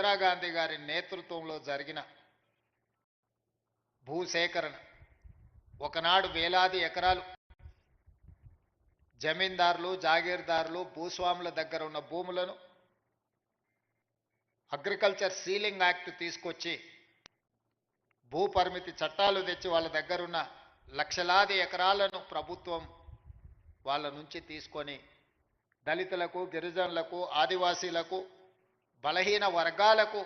ఇందిరాగాంధీ గారి నేతృత్వంలో జరిగిన భూసేకరణ ఒకనాడు వేలాది ఎకరాలు జమీందారులు జాగీర్దారులు భూస్వాముల దగ్గర ఉన్న భూములను అగ్రికల్చర్ సీలింగ్ యాక్ట్ తీసుకొచ్చి భూ పరిమితి చట్టాలు తెచ్చి వాళ్ళ దగ్గరున్న లక్షలాది ఎకరాలను ప్రభుత్వం వాళ్ళ నుంచి తీసుకొని దళితులకు గిరిజనులకు ఆదివాసీలకు బలహీన వర్గాలకు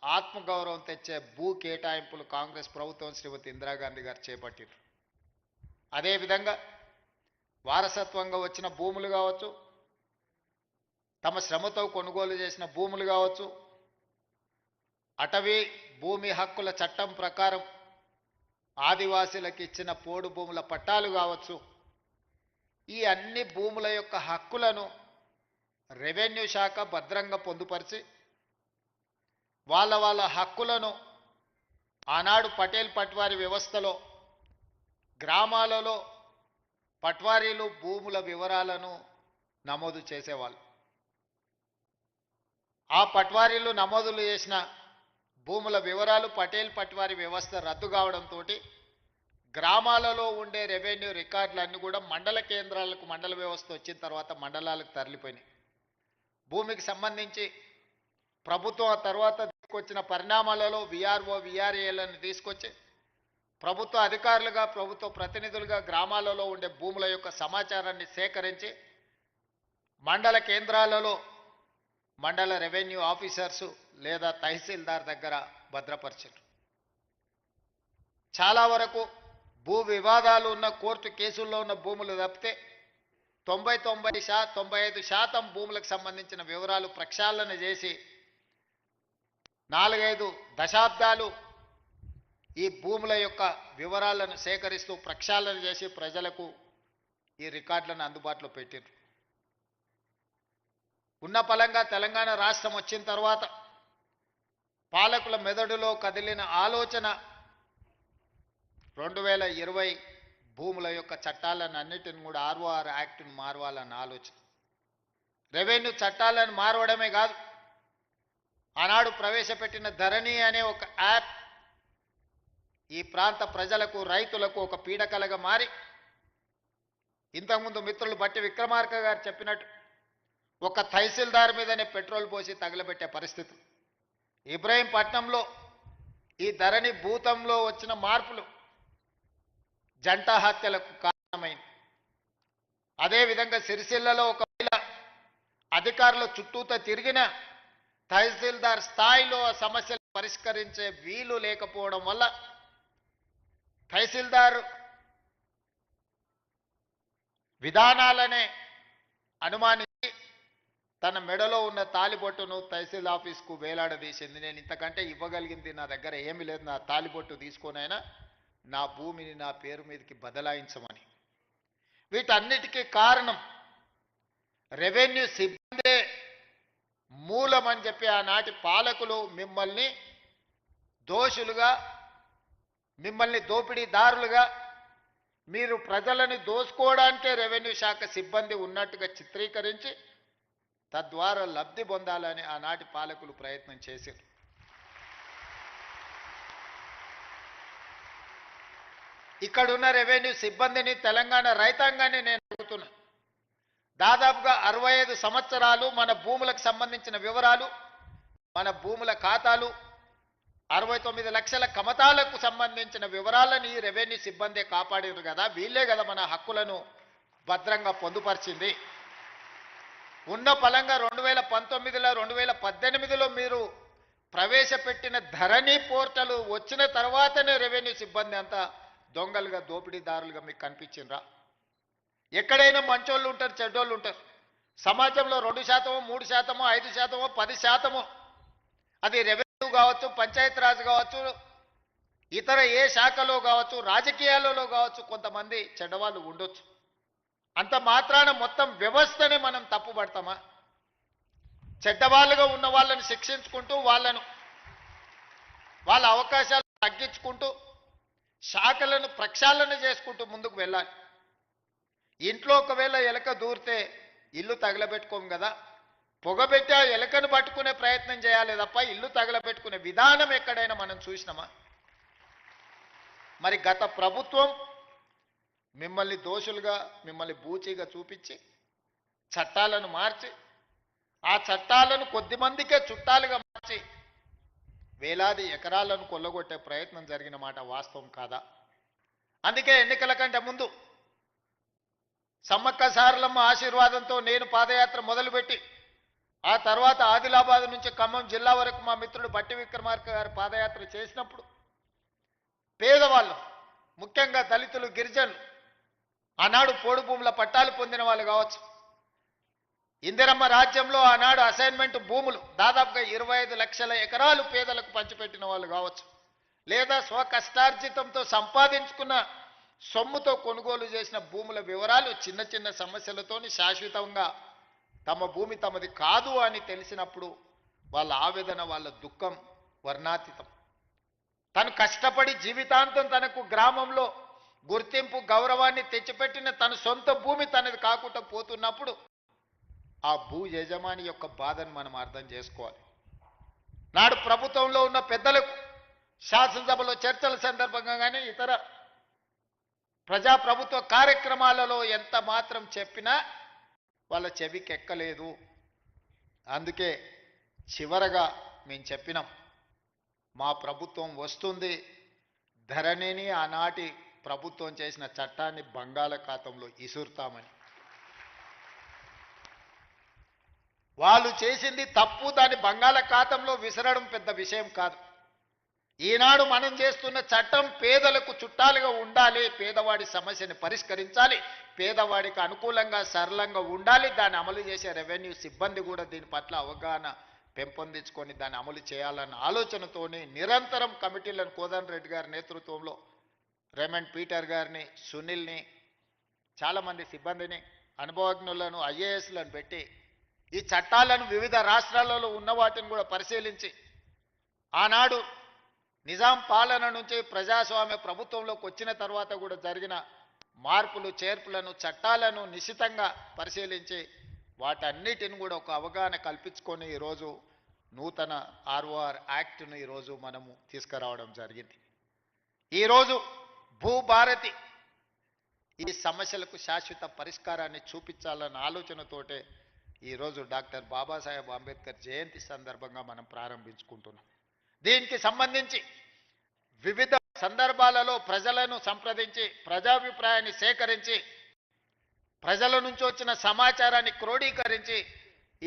ఆత్మగౌరవం తెచ్చే భూ కేటాయింపులు కాంగ్రెస్ ప్రభుత్వం శ్రీమతి ఇందిరాగాంధీ గారు చేపట్టారు. అదేవిధంగా వారసత్వంగా వచ్చిన భూములు కావచ్చు, తమ శ్రమతో కొనుగోలు చేసిన భూములు కావచ్చు, అటవీ భూమి హక్కుల చట్టం ప్రకారం ఆదివాసీలకు ఇచ్చిన పోడు భూముల పట్టాలు కావచ్చు, ఈ అన్ని భూముల యొక్క హక్కులను రెవెన్యూ శాఖ భద్రంగా పొందుపరిచి వాళ్ళ హక్కులను ఆనాడు పటేల్ పట్వారీ వ్యవస్థలో గ్రామాలలో పట్వారీలు భూముల వివరాలను నమోదు చేసేవాళ్ళు. ఆ పట్వారీలు నమోదులు చేసిన భూముల వివరాలు పటేల్ పట్వారీ వ్యవస్థ రద్దు కావడంతో గ్రామాలలో ఉండే రెవెన్యూ రికార్డులన్నీ కూడా మండల కేంద్రాలకు మండల వ్యవస్థ వచ్చిన తర్వాత మండలాలకు తరలిపోయినాయి. భూమికి సంబంధించి ప్రభుత్వం ఆ తర్వాత తీసుకొచ్చిన పరిణామాలలో విఆర్ఓ విఆర్ఏలను తీసుకొచ్చి ప్రభుత్వ అధికారులుగా ప్రభుత్వ ప్రతినిధులుగా గ్రామాలలో ఉండే భూముల యొక్క సమాచారాన్ని సేకరించి మండల కేంద్రాలలో మండల రెవెన్యూ ఆఫీసర్సు లేదా తహసీల్దార్ దగ్గర భద్రపరిచారు. చాలా వరకు భూ వివాదాలు ఉన్న కోర్టు కేసుల్లో ఉన్న భూములు తప్పితే 95% భూములకు సంబంధించిన వివరాలు ప్రక్షాళన చేసి 4-5 దశాబ్దాలు ఈ భూముల యొక్క వివరాలను సేకరిస్తూ ప్రక్షాళన చేసి ప్రజలకు ఈ రికార్డులను అందుబాటులో పెట్టారు. ఉన్న పలంగా తెలంగాణ రాష్ట్రం వచ్చిన తర్వాత పాలకుల మెదడులో కదిలిన ఆలోచన 2020 భూముల యొక్క చట్టాలను అన్నిటిని కూడా ROR యాక్ట్ను మారవాలన్న ఆలోచన. రెవెన్యూ చట్టాలను మారవడమే కాదు, ఆనాడు ప్రవేశపెట్టిన ధరణి అనే ఒక యాప్ ఈ ప్రాంత ప్రజలకు రైతులకు ఒక పీడకలగా మారి ఇంతకుముందు మిత్రులు బట్టి విక్రమార్క గారు చెప్పినట్టు ఒక తహసీల్దార్ మీదనే పెట్రోల్ పోసి తగలబెట్టే పరిస్థితి. ఇబ్రహీంపట్నంలో ఈ ధరణి భూతంలో వచ్చిన మార్పులు జంట హత్యలకు కారణమైంది. అదేవిధంగా సిరిసిల్లలో ఒకవేళ అధికారులు చుట్టూతో తిరిగిన తహసీల్దార్ స్థాయిలో సమస్యలు పరిష్కరించే వీలు లేకపోవడం వల్ల తహసీల్దార్ విధానాలనే అనుమానించి తన మెడలో ఉన్న తాలిబొట్టును తహసీల్ ఆఫీస్కు వేలాడదీసింది. నేను ఇంతకంటే ఇవ్వగలిగింది నా దగ్గర ఏమీ లేదు, నా తాలిబొట్టు తీసుకొనైనా నా భూమిని నా పేరు మీదకి బదలాయించమని. వీటన్నిటికీ కారణం రెవెన్యూ సిబ్బందే మూలమని చెప్పి ఆనాటి పాలకులు మిమ్మల్ని దోషులుగా, మిమ్మల్ని దోపిడీదారులుగా, మీరు ప్రజలని దోసుకోవడానికే రెవెన్యూ శాఖ సిబ్బంది ఉన్నట్టుగా చిత్రీకరించి తద్వారా లబ్ధి పొందాలని ఆనాటి పాలకులు ప్రయత్నం చేశారు. ఇక్కడున్న రెవెన్యూ సిబ్బందిని, తెలంగాణ రైతాంగాన్ని నేను అడుగుతున్నా. దాదాపుగా 65 సంవత్సరాలు మన భూములకు సంబంధించిన వివరాలు, మన భూముల ఖాతాలు, 69 లక్షల కమతాలకు సంబంధించిన వివరాలను ఈ రెవెన్యూ సిబ్బందే కాపాడారు కదా. వీళ్ళే కదా మన హక్కులను భద్రంగా పొందుపరిచింది. ఉన్న పలంగా 2019లో 2018లో మీరు ప్రవేశపెట్టిన ధరణి పోర్టల్ వచ్చిన తర్వాతనే రెవెన్యూ సిబ్బంది అంతా దొంగలుగా దోపిడీదారులుగా మీకు కనిపించిండ్రా? ఎక్కడైనా మంచోళ్ళు ఉంటారు, చెడ్డోళ్ళు ఉంటారు. సమాజంలో 2%, 3%, 5%, 10%, అది రెవెన్యూ కావచ్చు, పంచాయతీరాజ్ కావచ్చు, ఇతర ఏ శాఖలో కావచ్చు, రాజకీయాలలో కావచ్చు, కొంతమంది చెడ్డవాళ్ళు ఉండొచ్చు. అంత మాత్రాన మొత్తం వ్యవస్థనే మనం తప్పుపడతామా? చెడ్డవాళ్ళుగా ఉన్న వాళ్ళని శిక్షించుకుంటూ వాళ్ళ అవకాశాలు తగ్గించుకుంటూ శాఖలను ప్రక్షాళన చేసుకుంటూ ముందుకు వెళ్ళాలి. ఇంట్లో ఒకవేళ ఎలక దూరితే ఇల్లు తగలబెట్టుకోము కదా. పొగబెట్టి ఆ ఎలకను పట్టుకునే ప్రయత్నం చేయాలి తప్ప ఇల్లు తగలబెట్టుకునే విధానం ఎక్కడైనా మనం చూసినామా? మరి గత ప్రభుత్వం మిమ్మల్ని దోషులుగా, మిమ్మల్ని బూచీగా చూపించి చట్టాలను మార్చి, ఆ చట్టాలను కొద్దిమందికే చుట్టాలుగా మార్చి వేలాది ఎకరాలను కొల్లగొట్టే ప్రయత్నం జరిగిన మాట వాస్తవం కాదా? అందుకే ఎన్నికల కంటే ముందు సమ్మక్క సారలమ్మ ఆశీర్వాదంతో నేను పాదయాత్ర మొదలుపెట్టి ఆ తర్వాత ఆదిలాబాద్ నుంచి ఖమ్మం జిల్లా వరకు మా మిత్రుడు బట్టి విక్రమార్క గారు పాదయాత్ర చేసినప్పుడు పేదవాళ్ళు, ముఖ్యంగా దళితులు, గిరిజనులు, ఆనాడు పోడు భూముల పట్టాలు పొందిన వాళ్ళు కావచ్చు, ఇందిరమ్మ రాజ్యంలో ఆనాడు అసైన్మెంట్ భూములు దాదాపుగా 25 లక్షల ఎకరాలు పేదలకు పంచిపెట్టిన వాళ్ళు కావచ్చు, లేదా స్వకష్టార్జితంతో సంపాదించుకున్న సొమ్ముతో కొనుగోలు చేసిన భూముల వివరాలు చిన్న చిన్న సమస్యలతోని శాశ్వతంగా తమ భూమి తమది కాదు అని తెలిసినప్పుడు వాళ్ళ ఆవేదన, వాళ్ళ దుఃఖం వర్ణాతీతం. తను కష్టపడి జీవితాంతం తనకు గ్రామంలో గుర్తింపు, గౌరవాన్ని తెచ్చిపెట్టిన తన సొంత భూమి తనది కాకుండా పోతున్నప్పుడు ఆ భూ యజమాని యొక్క బాధను మనం అర్థం చేసుకోవాలి. నాడు ప్రభుత్వంలో ఉన్న పెద్దలకు శాసనసభలో చర్చల సందర్భంగా కానీ ఇతర ప్రజాప్రభుత్వ కార్యక్రమాలలో ఎంత మాత్రం చెప్పినా వాళ్ళ చెవికి ఎక్కలేదు. అందుకే చివరగా మేము చెప్పినాం, మా ప్రభుత్వం వస్తుంది, ధరణిని ఆనాటి ప్రభుత్వం చేసిన చట్టాన్ని బంగాళాఖాతంలో ఇసురుతామని. వాళ్ళు చేసింది తప్పు, దాన్ని బంగాళాఖాతంలో విసరడం పెద్ద విషయం కాదు. ఈనాడు మనం చేస్తున్న చట్టం పేదలకు చుట్టాలుగా ఉండాలి, పేదవాడి సమస్యని పరిష్కరించాలి, పేదవాడికి అనుకూలంగా సరళంగా ఉండాలి. దాన్ని అమలు చేసే రెవెన్యూ సిబ్బంది కూడా దీని పట్ల అవగాహన పెంపొందించుకొని దాన్ని అమలు చేయాలన్న ఆలోచనతోనే నిరంతరం కమిటీలను కోదండరెడ్డి గారి నేతృత్వంలో రేమండ్ పీటర్ గారిని, సునీల్ని, చాలామంది సిబ్బందిని, అనుభవజ్ఞులను, ఐఏఎస్లను పెట్టి ఈ చట్టాలను వివిధ రాష్ట్రాలలో ఉన్న వాటిని కూడా పరిశీలించి ఆనాడు నిజాం పాలన నుంచి ప్రజాస్వామ్య ప్రభుత్వంలోకి వచ్చిన తర్వాత కూడా జరిగిన మార్పులు, చేర్పులను, చట్టాలను నిశితంగా పరిశీలించి వాటన్నిటిని కూడా ఒక అవగాహన కల్పించుకొని ఈరోజు నూతన ఆర్ఓఆర్ యాక్ట్ను ఈరోజు మనము తీసుకురావడం జరిగింది. ఈరోజు భూభారతి ఈ సమస్యలకు శాశ్వత పరిష్కారాన్ని చూపించాలన్న ఆలోచనతోటే ఈరోజు డాక్టర్ బాబాసాహెబ్ అంబేద్కర్ జయంతి సందర్భంగా మనం ప్రారంభించుకుంటున్నాం. దీనికి సంబంధించి వివిధ సందర్భాలలో ప్రజలను సంప్రదించి ప్రజాభిప్రాయాన్ని సేకరించి ప్రజల నుంచి వచ్చిన సమాచారాన్ని క్రోడీకరించి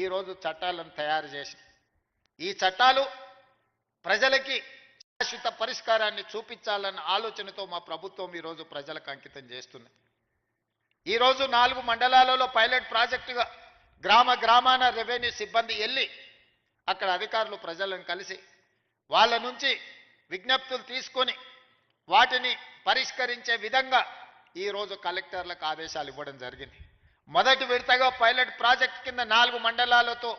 ఈరోజు చట్టాలను తయారు చేసి ఈ చట్టాలు ప్రజలకి శాశ్వత పరిష్కారాన్ని చూపించాలన్న ఆలోచనతో మా ప్రభుత్వం ఈరోజు ప్రజలకు అంకితం చేస్తుంది. ఈరోజు 4 మండలాలలో పైలట్ ప్రాజెక్టుగా గ్రామ గ్రామాన రెవెన్యూ సిబ్బంది వెళ్ళి అక్కడ అధికారులు ప్రజలను కలిసి వాళ్ళ నుంచి విజ్ఞప్తులు తీసుకొని వాటిని పరిష్కరించే విధంగా ఈరోజు కలెక్టర్లకు ఆదేశాలు ఇవ్వడం జరిగింది. మొదటి విడతగా పైలట్ ప్రాజెక్ట్ కింద 4 మండలాలతో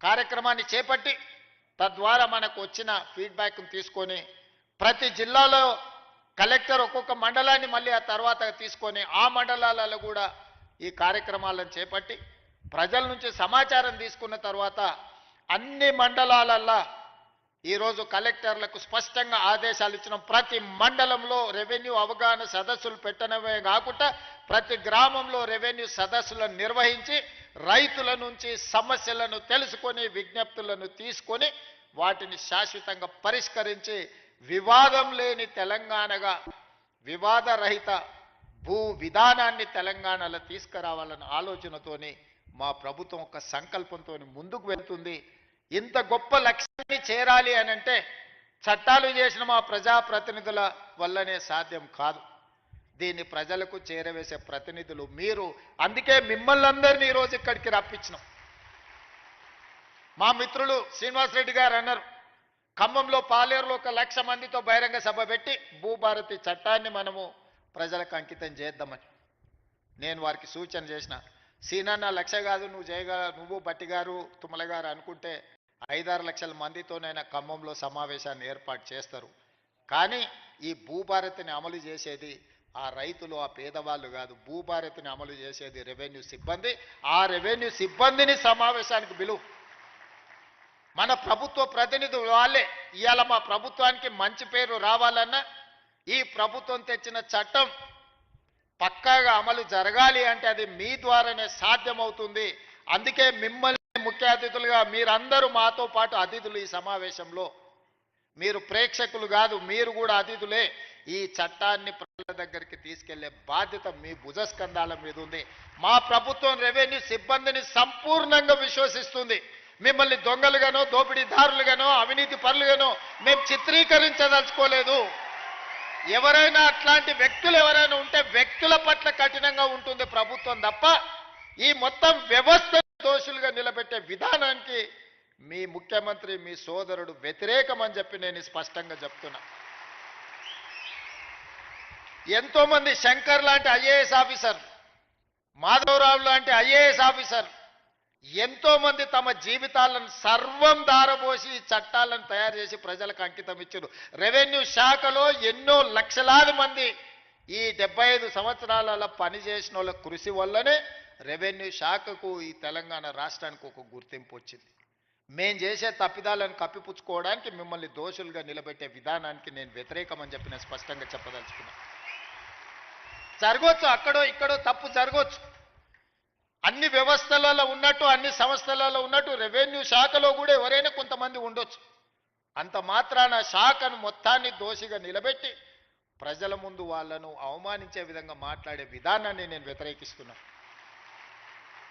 కార్యక్రమాన్ని చేపట్టి తద్వారా మనకు వచ్చిన ఫీడ్బ్యాక్ను తీసుకొని ప్రతి జిల్లాలో కలెక్టర్ ఒక్కొక్క మండలాన్ని మళ్ళీ ఆ తర్వాత తీసుకొని ఆ మండలాలలో కూడా ఈ కార్యక్రమాలను చేపట్టి ప్రజల నుంచి సమాచారం తీసుకున్న తర్వాత అన్ని మండలాలల్లో ఈరోజు కలెక్టర్లకు స్పష్టంగా ఆదేశాలు ఇచ్చిన ప్రతి మండలంలో రెవెన్యూ అవగాహన సదస్సులు పెట్టడమే కాకుండా ప్రతి గ్రామంలో రెవెన్యూ సదస్సులను నిర్వహించి రైతుల నుంచి సమస్యలను తెలుసుకొని విజ్ఞప్తులను తీసుకొని వాటిని శాశ్వతంగా పరిష్కరించి వివాదం లేని తెలంగాణగా, వివాదరహిత భూ విధానాన్ని తెలంగాణలో తీసుకురావాలన్న ఆలోచనతోని మా ప్రభుత్వం ఒక సంకల్పంతో ముందుకు వెళ్తుంది. ఇంత గొప్ప లక్ష్యాన్ని చేరాలి అనంటే చట్టాలు చేసిన మా ప్రజాప్రతినిధుల వల్లనే సాధ్యం కాదు. దీన్ని ప్రజలకు చేరవేసే ప్రతినిధులు మీరు. అందుకే మిమ్మల్ని అందరినీ ఈరోజు ఇక్కడికి రప్పించినాం. మా మిత్రులు శ్రీనివాసరెడ్డి గారు అన్నారు, ఖమ్మంలో పాలేరులో 1 లక్ష మందితో బహిరంగ సభ పెట్టి భూభారతి చట్టాన్ని మనము ప్రజలకు అంకితం చేద్దామని. నేను వారికి సూచన చేసిన, సీనన్న 1 లక్ష కాదు, నువ్వు బట్టి గారు, తుమ్మల గారు అనుకుంటే 5-6 లక్షల మందితోనైనా ఖమ్మంలో సమావేశాన్ని ఏర్పాటు చేస్తారు. కానీ ఈ భూభారతిని అమలు చేసేది ఆ రైతులు ఆ పేదవాళ్ళు కాదు, భూభారతిని అమలు చేసేది రెవెన్యూ సిబ్బంది. ఆ రెవెన్యూ సిబ్బందిని సమావేశానికి పిలువు. మన ప్రభుత్వ ప్రతినిధులు వాళ్ళే. ఇవాళ మా ప్రభుత్వానికి మంచి పేరు రావాలన్నా ఈ ప్రభుత్వం తెచ్చిన చట్టం పక్కాగా అమలు జరగాలి అంటే అది మీ ద్వారానే సాధ్యమవుతుంది. అందుకే మిమ్మల్ని ముఖ్య అతిథులుగా మీరందరూ మాతో పాటు అతిథులు. ఈ సమావేశంలో మీరు ప్రేక్షకులు కాదు, మీరు కూడా అతిథులే. ఈ చట్టాన్ని ప్రజల దగ్గరికి తీసుకెళ్లే బాధ్యత మీ భుజస్కంధాల మీద ఉంది. మా ప్రభుత్వం రెవెన్యూ సిబ్బందిని సంపూర్ణంగా విశ్వసిస్తుంది. మిమ్మల్ని దొంగలుగానో దోపిడీదారులుగానో అవినీతి పరులుగానో మేము చిత్రీకరించదలుచుకోలేదు. ఎవరైనా అట్లాంటి వ్యక్తులు ఎవరైనా ఉంటే వ్యక్తుల పట్ల కఠినంగా ఉంటుంది ప్రభుత్వం తప్ప ఈ మొత్తం వ్యవస్థ దోషులుగా నిలబెట్టే విధానానికి మీ ముఖ్యమంత్రి మీ సోదరుడు వ్యతిరేకమని చెప్పి నేను స్పష్టంగా చెప్తున్నా. ఎంతో మంది శంకర్ లాంటి ఐఏఎస్ ఆఫీసర్, మాధవరావు లాంటి ఐఏఎస్ ఆఫీసర్ ఎంతో మంది తమ జీవితాలను సర్వం దారబోసి చట్టాలను తయారు చేసి ప్రజలకు అంకితం ఇచ్చారు. రెవెన్యూ శాఖలో ఎన్నో లక్షలాది మంది ఈ 75 సంవత్సరాల పనిచేసిన వాళ్ళ కృషి వల్లనే రెవెన్యూ శాఖకు ఈ తెలంగాణ రాష్ట్రానికి ఒక గుర్తింపు వచ్చింది. మేం చేసే తప్పిదాలను కప్పిపుచ్చుకోవడానికి మిమ్మల్ని దోషులుగా నిలబెట్టే విధానానికి నేను వ్యతిరేకమని చెప్పి నేను స్పష్టంగా చెప్పదలుచుకున్నాను. జరగవచ్చు, అక్కడో ఇక్కడో తప్పు జరగవచ్చు. అన్ని వ్యవస్థలలో ఉన్నట్టు అన్ని సంస్థలలో ఉన్నట్టు రెవెన్యూ శాఖలో కూడా ఎవరైనా కొంతమంది ఉండొచ్చు. అంత మాత్రాన శాఖను మొత్తాన్ని దోషిగా నిలబెట్టి ప్రజల ముందు వాళ్ళను అవమానించే విధంగా మాట్లాడే విధానాన్ని నేను వ్యతిరేకిస్తున్నాను.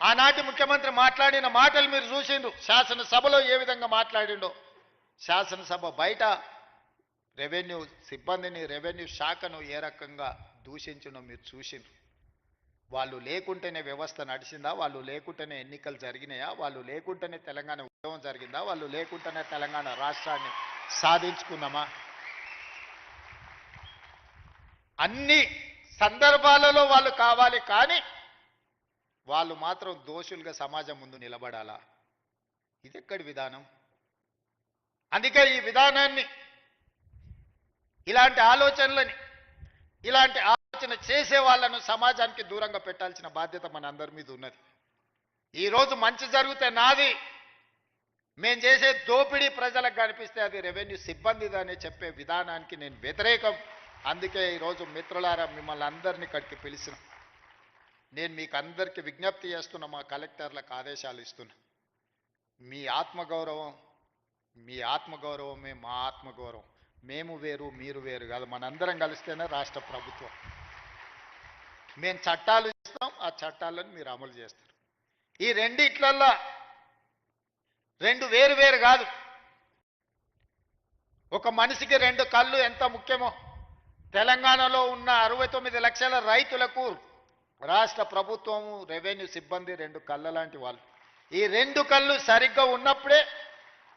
ఆనాటి ముఖ్యమంత్రి మాట్లాడిన మాటలు మీరు చూసిండ్రు. శాసనసభలో ఏ విధంగా మాట్లాడిండో, శాసనసభ బయట రెవెన్యూ సిబ్బందిని రెవెన్యూ శాఖను ఏ రకంగా దూషించడో మీరు చూసిండ్రు. వాళ్ళు లేకుంటేనే వ్యవస్థ నడిచిందా, వాళ్ళు లేకుంటేనే ఎన్నికలు జరిగినాయా, వాళ్ళు లేకుంటేనే తెలంగాణ ఉద్యమం జరిగిందా, వాళ్ళు లేకుంటేనే తెలంగాణ రాష్ట్రాన్ని సాధించుకున్నామా? అన్ని సందర్భాలలో వాళ్ళు కావాలి, కానీ వాళ్ళు మాత్రం దోషులుగా సమాజం ముందు నిలబడాలా? ఇది ఎక్కడి విధానం? అందుకే ఈ విధానాన్ని, ఇలాంటి ఆలోచనలని, ఇలాంటి ఆలోచన చేసే వాళ్ళను సమాజానికి దూరంగా పెట్టాల్సిన బాధ్యత మన అందరి మీద ఉన్నది. ఈరోజు మంచి జరిగితే నాది, మేం చేసే దోపిడీ ప్రజలకు కనిపిస్తే అది రెవెన్యూ సిబ్బందిదని చెప్పే విధానానికి నేను వ్యతిరేకం. అందుకే ఈరోజు మిత్రులారా మిమ్మల్ని అందరినీ ఇక్కడికి పిలిచిన నేను మీకు అందరికీ విజ్ఞప్తి చేస్తున్నా, మా కలెక్టర్లకు ఆదేశాలు ఇస్తున్నా. మీ ఆత్మగౌరవమే మా ఆత్మగౌరవం. మేము వేరు మీరు వేరు కాదు, మనందరం కలిస్తేనే రాష్ట్ర ప్రభుత్వం. మేము చట్టాలు ఇస్తాం, ఆ చట్టాలను మీరు అమలు చేస్తారు. ఈ రెండిట్లల్లో రెండు వేరు వేరు కాదు. ఒక మనిషికి 2 కళ్ళు ఎంత ముఖ్యమో తెలంగాణలో ఉన్న 69 లక్షల రైతులకు రాష్ట్ర ప్రభుత్వం రెవెన్యూ సిబ్బంది 2 కళ్ళ లాంటి వాళ్ళు. ఈ 2 కళ్ళు సరిగ్గా ఉన్నప్పుడే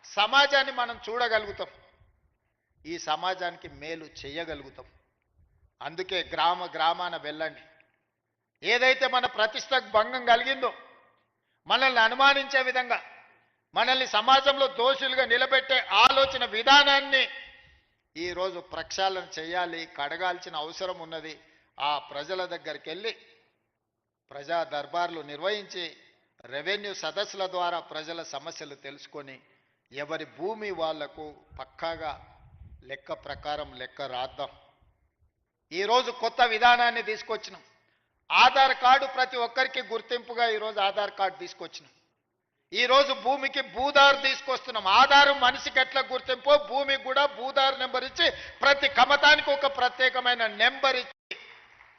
సమాజాన్ని మనం చూడగలుగుతాం, ఈ సమాజానికి మేలు చేయగలుగుతాం. అందుకే గ్రామాన వెళ్ళండి. ఏదైతే మన ప్రతిష్టకు భంగం కలిగిందో, మనల్ని అనుమానించే విధంగా, మనల్ని సమాజంలో దోషులుగా నిలబెట్టే ఆలోచన విధానాన్ని ఈరోజు ప్రక్షాళన చేయాలి, కడగాల్సిన అవసరం ఉన్నది. ఆ ప్రజల దగ్గరికి వెళ్ళి ప్రజా దర్బార్లు నిర్వహించి రెవెన్యూ సదస్సుల ద్వారా ప్రజల సమస్యలు తెలుసుకొని ఎవరి భూమి వాళ్లకు పక్కాగా లెక్క ప్రకారం లెక్క రాద్దాం. ఈరోజు కొత్త విధానాన్ని తీసుకొచ్చినాం. ఆధార్ కార్డు ప్రతి ఒక్కరికి గుర్తింపుగా ఈరోజు ఆధార్ కార్డు తీసుకొచ్చినాం. ఈరోజు భూమికి భూదారు తీసుకొస్తున్నాం. ఆధారు మనిషికి ఎట్లా గుర్తింపో భూమికి కూడా భూదారు నెంబర్ ఇచ్చి ప్రతి కమతానికి ఒక ప్రత్యేకమైన నెంబర్ ఇచ్చి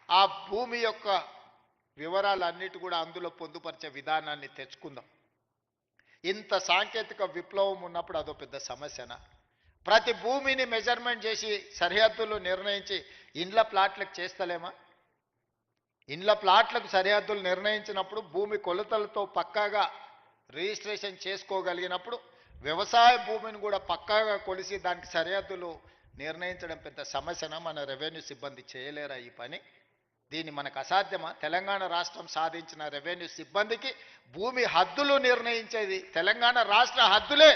ఆ భూమి యొక్క వివరాలన్నిటి కూడా అందులో పొందుపరిచే విధానాన్ని తెచ్చుకుందాం. ఇంత సాంకేతిక విప్లవం ఉన్నప్పుడు అదో పెద్ద సమస్యనా? ప్రతి భూమిని మెజర్మెంట్ చేసి సరిహద్దులు నిర్ణయించి ఇండ్ల ప్లాట్లకు చేస్తలేమా? ఇండ్ల ప్లాట్లకు సరిహద్దులు నిర్ణయించినప్పుడు భూమి కొలతలతో పక్కాగా రిజిస్ట్రేషన్ చేసుకోగలిగినప్పుడు వ్యవసాయ భూమిని కూడా పక్కాగా కొలిసి దానికి సరిహద్దులు నిర్ణయించడం పెద్ద సమస్యనా? మన రెవెన్యూ సిబ్బంది చేయలేరా ఈ పని? దీన్ని మనకు అసాధ్యమా? తెలంగాణ రాష్ట్రం సాధించిన రెవెన్యూ సిబ్బందికి భూమి హద్దులు నిర్ణయించేది తెలంగాణ రాష్ట్ర హద్దులే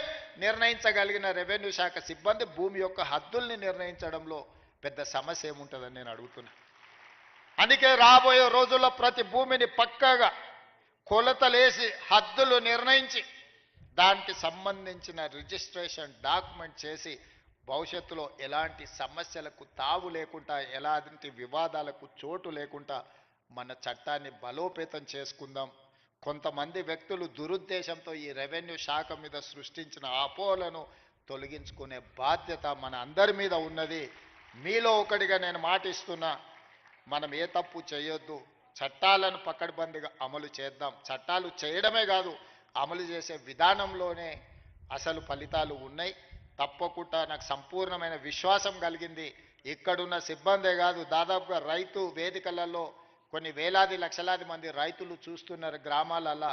నిర్ణయించగలిగిన రెవెన్యూ శాఖ సిబ్బంది భూమి యొక్క హద్దుల్ని నిర్ణయించడంలో పెద్ద సమస్య ఏముంటుందని నేను అడుగుతున్నా. అందుకే రాబోయే రోజుల్లో ప్రతి భూమిని పక్కాగా కొలతలేసి హద్దులు నిర్ణయించి దానికి సంబంధించిన రిజిస్ట్రేషన్ డాక్యుమెంట్ చేసి భవిష్యత్తులో ఎలాంటి సమస్యలకు తావు లేకుండా ఎలాంటి వివాదాలకు చోటు లేకుండా మన చట్టాన్ని బలోపేతం చేసుకుందాం. కొంతమంది వ్యక్తులు దురుద్దేశంతో ఈ రెవెన్యూ శాఖ మీద సృష్టించిన అపోహలను తొలగించుకునే బాధ్యత మన అందరి మీద ఉన్నది. మీలో ఒకటిగా నేను మాటిస్తున్నా, మనం ఏ తప్పు చేయొద్దు, చట్టాలను పకడ్బందీగా అమలు చేద్దాం. చట్టాలు చేయడమే కాదు, అమలు చేసే విధానంలోనే అసలు ఫలితాలు ఉన్నాయి. తప్పకుండా నాకు సంపూర్ణమైన విశ్వాసం కలిగింది. ఇక్కడున్న సిబ్బందే కాదు, దాదాపుగా రైతు వేదికలలో కొన్ని వేలాది లక్షలాది మంది రైతులు చూస్తున్నారు గ్రామాలల్లో.